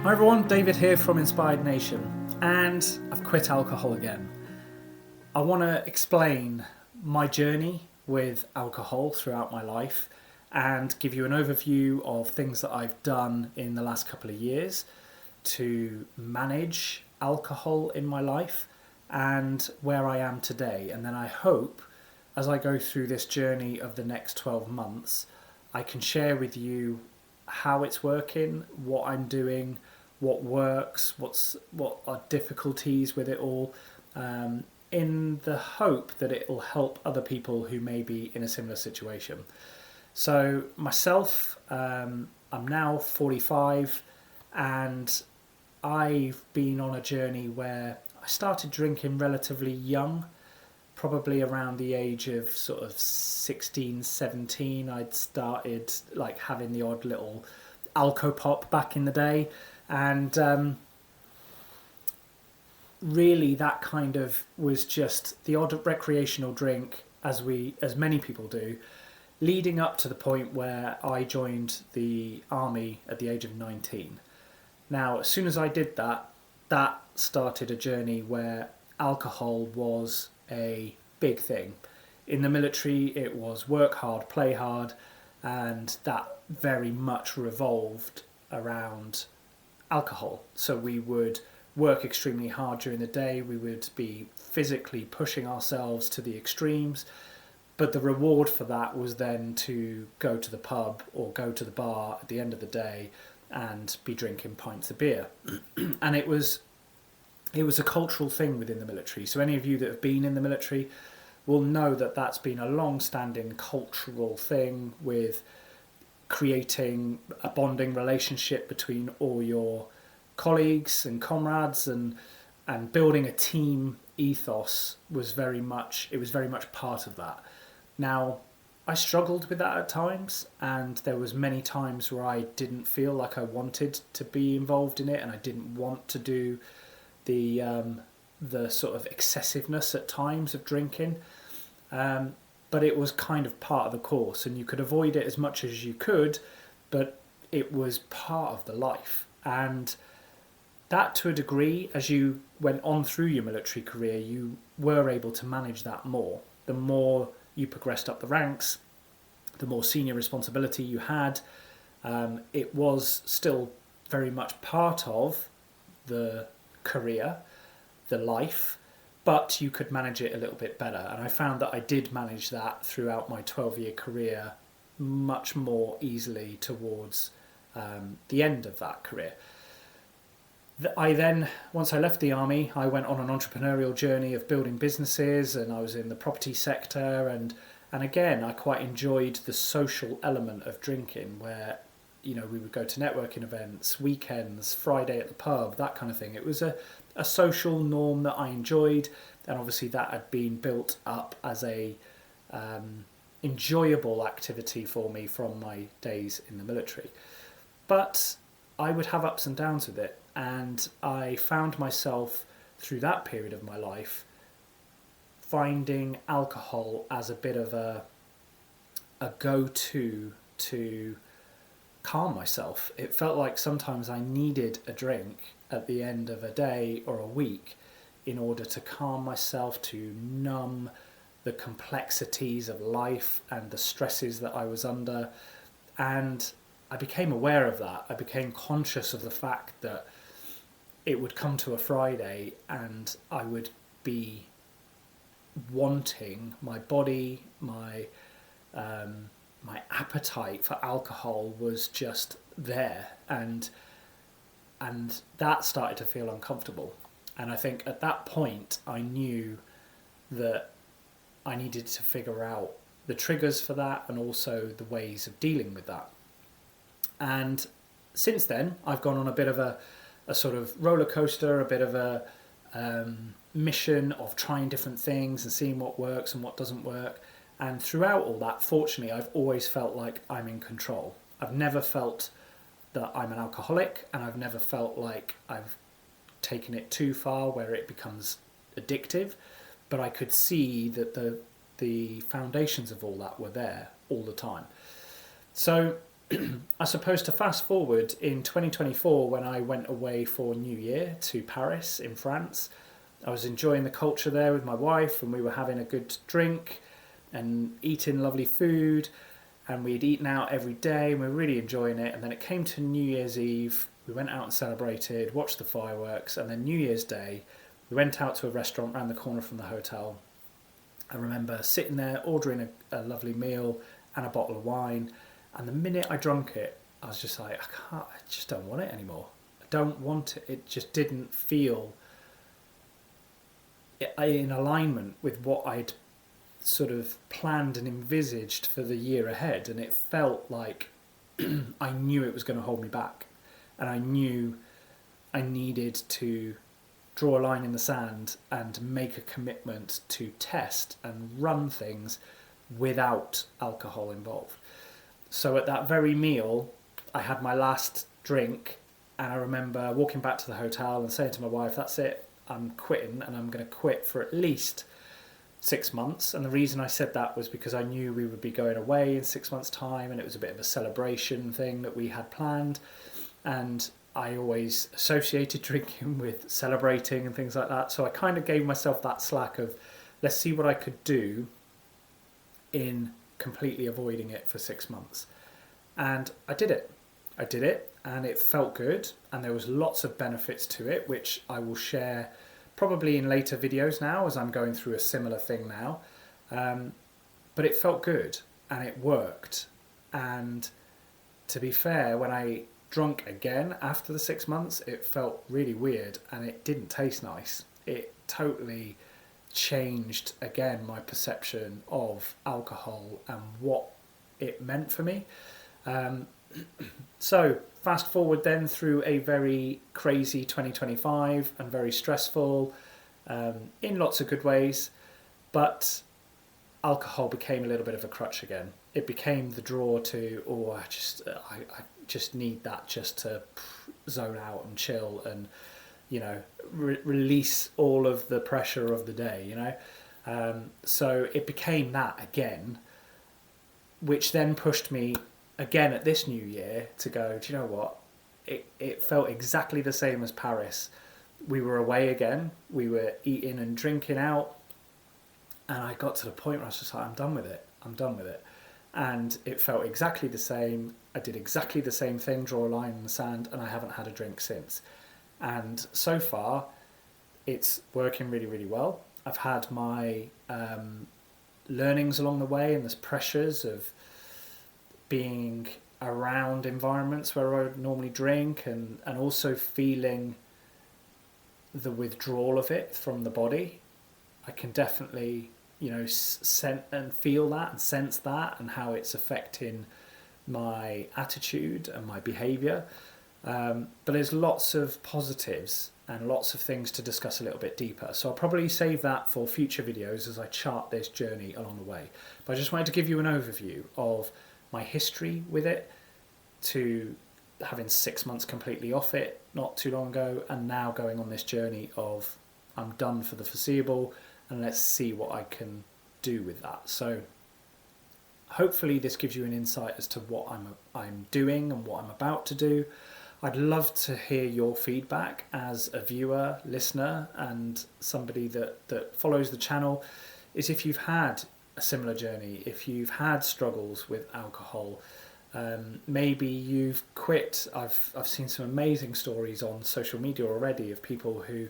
Hi everyone, David here from Inspired Nation, and I've quit alcohol again. I want to explain my journey with alcohol throughout my life and give you an overview of things that I've done in the last couple of years to manage alcohol in my life and where I am today. And then I hope, as I go through this journey of the next 12 months, I can share with you how it's working, what I'm doing, what works, what are difficulties with it all, in the hope that it will help other people who may be in a similar situation. So myself, I'm now 45, and I've been on a journey where I started drinking relatively young, probably around the age of sort of 16, 17. I'd started like having the odd little alco pop back in the day, and really that kind of was just the odd recreational drink, as many people do, leading up to the point where I joined the army at the age of 19. Now, as soon as I did that, that started a journey where alcohol was a big thing. In the military, it was work hard, play hard, and that very much revolved around alcohol. So we would work extremely hard during the day, we would be physically pushing ourselves to the extremes, but the reward for that was then to go to the pub or go to the bar at the end of the day and be drinking pints of beer. And it was a cultural thing within the military. So any of you that have been in the military will know that that's been a long-standing cultural thing, with creating a bonding relationship between all your colleagues and comrades, and building a team ethos was very much part of that. Now, I struggled with that at times, and there was many times where I didn't feel like I wanted to be involved in it, and I didn't want to do the sort of excessiveness at times of drinking. But it was kind of part of the course, and you could avoid it as much as you could, but it was part of the life. And that, to a degree, as you went on through your military career, you were able to manage that more. The more you progressed up the ranks, the more senior responsibility you had. It was still very much part of the career, the life, but you could manage it a little bit better. And I found that I did manage that throughout my 12-year career much more easily towards the end of that career. I then, once I left the army, I went on an entrepreneurial journey of building businesses, and I was in the property sector, and again, I quite enjoyed the social element of drinking, where, you know, we would go to networking events, weekends, Friday at the pub, that kind of thing. It was a social norm that I enjoyed, and obviously that had been built up as a enjoyable activity for me from my days in the military. But I would have ups and downs with it, and I found myself through that period of my life finding alcohol as a bit of a go-to to calm myself. It felt like sometimes I needed a drink at the end of a day or a week in order to calm myself, to numb the complexities of life and the stresses that I was under. And I became aware of that. I became conscious of the fact that it would come to a Friday and I would be wanting, my body, my appetite for alcohol was just there, and that started to feel uncomfortable. And I think at that point I knew that I needed to figure out the triggers for that and also the ways of dealing with that. And since then I've gone on a bit of a sort of roller coaster, a bit of a mission of trying different things and seeing what works and what doesn't work. And throughout all that, fortunately, I've always felt like I'm in control. I've never felt that I'm an alcoholic, and I've never felt like I've taken it too far where it becomes addictive. But I could see that the foundations of all that were there all the time. So I suppose to fast forward in 2024, when I went away for New Year to Paris in France, I was enjoying the culture there with my wife, and we were having a good drink and eating lovely food, and we'd eaten out every day, and we were really enjoying it. And then it came to New Year's Eve, we went out and celebrated, watched the fireworks, and then New Year's Day, we went out to a restaurant around the corner from the hotel. I remember sitting there ordering a lovely meal and a bottle of wine, and the minute I drank it, I was just like, I just don't want it anymore. I don't want it. It just didn't feel in alignment with what I'd sort of planned and envisaged for the year ahead, and it felt like I knew it was going to hold me back, and I knew I needed to draw a line in the sand and make a commitment to test and run things without alcohol involved. So at that very meal, I had my last drink, and I remember walking back to the hotel and saying to my wife, that's it, I'm quitting, and I'm going to quit for at least 6 months. And the reason I said that was because I knew we would be going away in 6 months' time, and it was a bit of a celebration thing that we had planned. And I always associated drinking with celebrating and things like that. So I kind of gave myself that slack of, let's see what I could do in completely avoiding it for 6 months. And I did it. And it felt good, and there was lots of benefits to it, which I will share probably in later videos now, as I'm going through a similar thing now. But it felt good, and it worked. And to be fair, when I drunk again after the 6 months, it felt really weird, and it didn't taste nice. It totally changed again my perception of alcohol and what it meant for me. So fast forward then through a very crazy 2025 and very stressful, in lots of good ways, but alcohol became a little bit of a crutch again. It became the draw to, I just need that just to zone out and chill and, release all of the pressure of the day, So it became that again, which then pushed me again at this new year to go, do you know what? It felt exactly the same as Paris. We were away again. We were eating and drinking out. And I got to the point where I was just like, I'm done with it. And it felt exactly the same. I did exactly the same thing, draw a line in the sand, and I haven't had a drink since. And so far, it's working really, really well. I've had my learnings along the way, and there's pressures of being around environments where I would normally drink, and also feeling the withdrawal of it from the body. I can definitely, sense and feel that and sense that, and how it's affecting my attitude and my behaviour. But there's lots of positives and lots of things to discuss a little bit deeper. So I'll probably save that for future videos as I chart this journey along the way. But I just wanted to give you an overview of my history with it, to having 6 months completely off it not too long ago, and now going on this journey of I'm done for the foreseeable, and let's see what I can do with that. So hopefully this gives you an insight as to what I'm doing and what I'm about to do. I'd love to hear your feedback as a viewer, listener, and somebody that follows the channel, is if you've had a similar journey, if you've had struggles with alcohol, maybe you've quit. I've seen some amazing stories on social media already of people who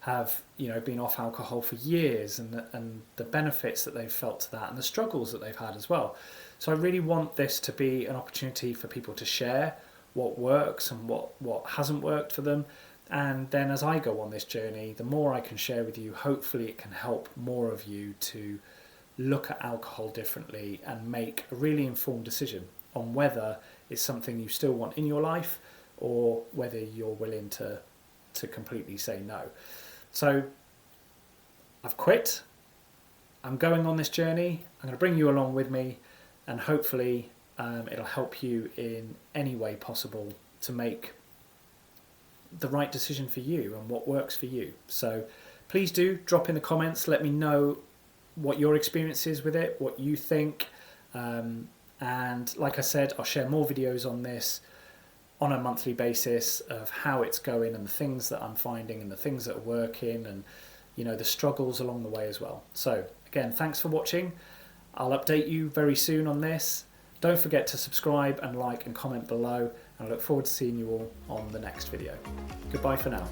have been off alcohol for years, and the benefits that they've felt to that, and the struggles that they've had as well. So I really want this to be an opportunity for people to share what works and what hasn't worked for them. And then as I go on this journey, the more I can share with you, hopefully it can help more of you to look at alcohol differently and make a really informed decision on whether it's something you still want in your life, or whether you're willing to completely say no. So I've quit. I'm going on this journey. I'm going to bring you along with me, and hopefully it'll help you in any way possible to make the right decision for you and what works for you. So please do drop in the comments. Let me know what your experience is with it, what you think. And like I said, I'll share more videos on this on a monthly basis of how it's going and the things that I'm finding and the things that are working and, you know, the struggles along the way as well. So again, thanks for watching. I'll update you very soon on this. Don't forget to subscribe and like and comment below, and I look forward to seeing you all on the next video. Goodbye for now.